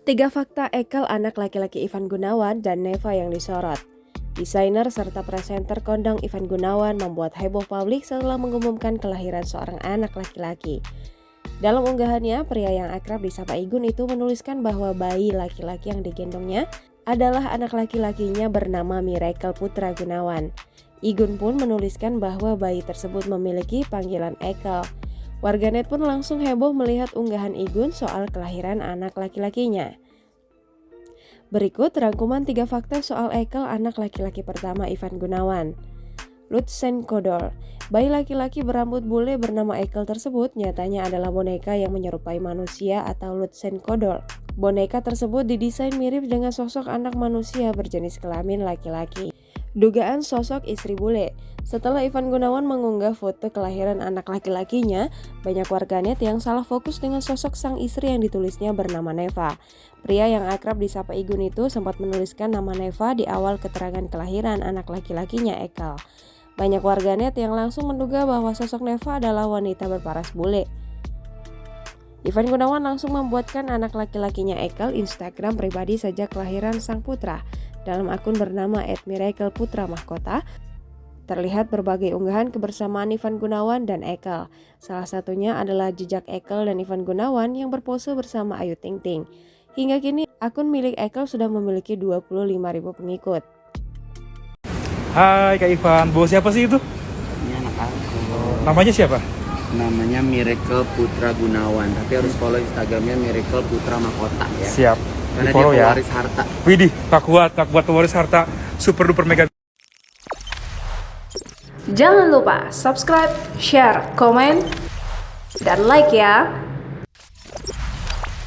3 fakta Ekel anak laki-laki Ivan Gunawan dan Neva yang disorot. Desainer serta presenter kondang Ivan Gunawan membuat heboh publik setelah mengumumkan kelahiran seorang anak laki-laki. Dalam unggahannya, pria yang akrab disapa Igun itu menuliskan bahwa bayi laki-laki yang digendongnya adalah anak laki-lakinya bernama Miracle Putra Gunawan. Igun pun menuliskan bahwa bayi tersebut memiliki panggilan Ekel. Warganet pun langsung heboh melihat unggahan Igun soal kelahiran anak laki-lakinya. Berikut rangkuman 3 fakta soal Ekel anak laki-laki pertama Ivan Gunawan. Lutzen Kodol, bayi laki-laki berambut bule bernama Ekel tersebut nyatanya adalah boneka yang menyerupai manusia atau Lutzen Kodol. Boneka tersebut didesain mirip dengan sosok anak manusia berjenis kelamin laki-laki. Dugaan sosok istri bule. Setelah Ivan Gunawan mengunggah foto kelahiran anak laki-lakinya, banyak warganet yang salah fokus dengan sosok sang istri yang ditulisnya bernama Neva. Pria yang akrab disapa Igun itu sempat menuliskan nama Neva di awal keterangan kelahiran anak laki-lakinya Ekel. Banyak warganet yang langsung menduga bahwa sosok Neva adalah wanita berparas bule. Ivan Gunawan langsung membuatkan anak laki-lakinya Ekel Instagram pribadi sejak kelahiran sang putra. Dalam akun bernama @miracleputra_mahkota, terlihat berbagai unggahan kebersamaan Ivan Gunawan dan Ekel. Salah satunya adalah jejak Ekel dan Ivan Gunawan yang berpose bersama Ayu Ting Ting. Hingga kini, akun milik Ekel sudah memiliki 25.000 pengikut. Hai Kak Ivan, bawa siapa sih itu? Ini anak aku. Namanya siapa? Namanya Miracle Putra Gunawan. Tapi harus follow Instagramnya Miracle Putra Mahkota ya. Siap, Karena di-follow dia ya. pewaris harta. Widih, tak kuat pewaris harta. Super duper mega. Jangan lupa subscribe, share, komen, dan like ya.